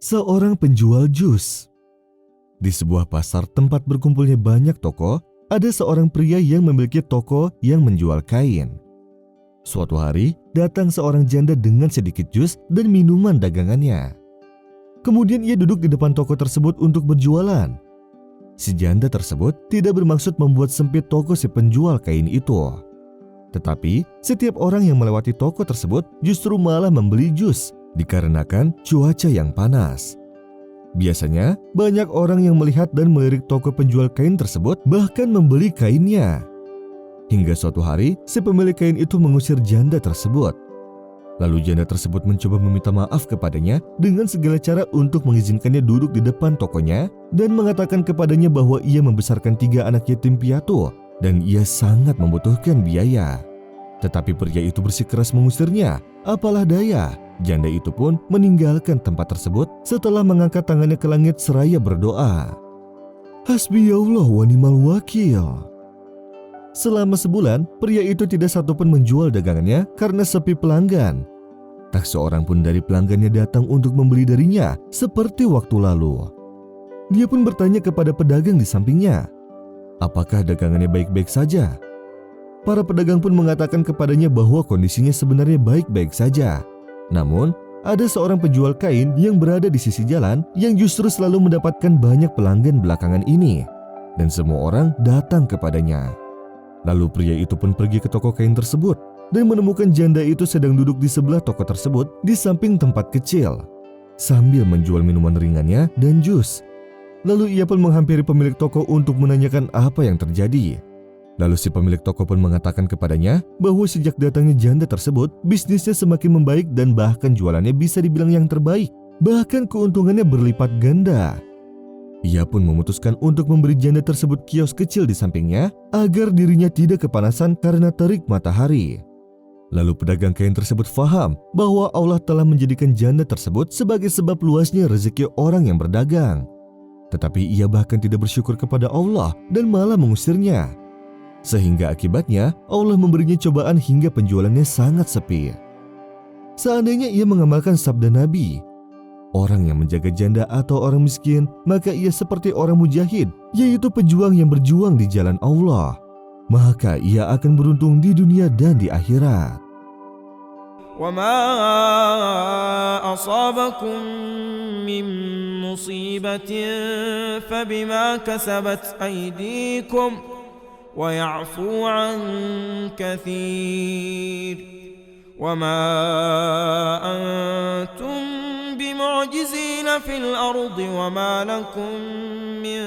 Seorang penjual jus. Di sebuah pasar tempat berkumpulnya banyak toko, ada seorang pria yang memiliki toko yang menjual kain. Suatu hari, datang seorang janda dengan sedikit jus dan minuman dagangannya. Kemudian ia duduk di depan toko tersebut untuk berjualan. Si janda tersebut tidak bermaksud membuat sempit toko si penjual kain itu. Tetapi, setiap orang yang melewati toko tersebut justru malah membeli jus dikarenakan cuaca yang panas. Biasanya, banyak orang yang melihat dan melirik toko penjual kain tersebut bahkan membeli kainnya. Hingga suatu hari, si pemilik kain itu mengusir janda tersebut. Lalu janda tersebut mencoba meminta maaf kepadanya dengan segala cara untuk mengizinkannya duduk di depan tokonya dan mengatakan kepadanya bahwa ia membesarkan 3 anak yatim piatu dan ia sangat membutuhkan biaya. Tetapi pria itu bersikeras mengusirnya. Apalah daya, janda itu pun meninggalkan tempat tersebut setelah mengangkat tangannya ke langit seraya berdoa. Hasbiyallah wa ni'mal wakil. Selama sebulan, pria itu tidak satupun menjual dagangannya karena sepi pelanggan. Tak seorang pun dari pelanggannya datang untuk membeli darinya seperti waktu lalu. Dia pun bertanya kepada pedagang di sampingnya, apakah dagangannya baik-baik saja? Para pedagang pun mengatakan kepadanya bahwa kondisinya sebenarnya baik-baik saja. Namun, ada seorang penjual kain yang berada di sisi jalan yang justru selalu mendapatkan banyak pelanggan belakangan ini. Dan semua orang datang kepadanya. Lalu pria itu pun pergi ke toko kain tersebut dan menemukan janda itu sedang duduk di sebelah toko tersebut di samping tempat kecil, sambil menjual minuman ringannya dan jus. Lalu ia pun menghampiri pemilik toko untuk menanyakan apa yang terjadi. Lalu si pemilik toko pun mengatakan kepadanya bahwa sejak datangnya janda tersebut, bisnisnya semakin membaik dan bahkan jualannya bisa dibilang yang terbaik. Bahkan keuntungannya berlipat ganda. Ia pun memutuskan untuk memberi janda tersebut kios kecil di sampingnya agar dirinya tidak kepanasan karena terik matahari. Lalu pedagang kain tersebut faham bahwa Allah telah menjadikan janda tersebut sebagai sebab luasnya rezeki orang yang berdagang. Tetapi ia bahkan tidak bersyukur kepada Allah dan malah mengusirnya. Sehingga akibatnya Allah memberinya cobaan hingga penjualannya sangat sepi. Seandainya ia mengamalkan sabda Nabi, orang yang menjaga janda atau orang miskin, maka ia seperti orang mujahid, yaitu pejuang yang berjuang di jalan Allah. Maka ia akan beruntung di dunia dan di akhirat. وَمَا أَصَابَكُم مِّن مُّصِيبَةٍ فَبِمَا كَسَبَتْ أَيْدِيكُمْ وَيَعْفُو عَن كَثِيرٍ وَمَا أَنتُم بِمُعْجِزِينَ فِي الْأَرْضِ وَمَا لَكُم مِّن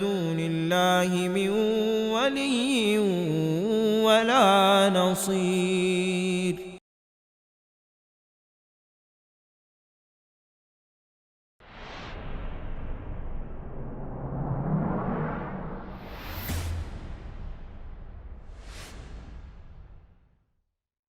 دُونِ اللَّهِ مِن وَلِيٍّ وَلَا نَصِيرٍ.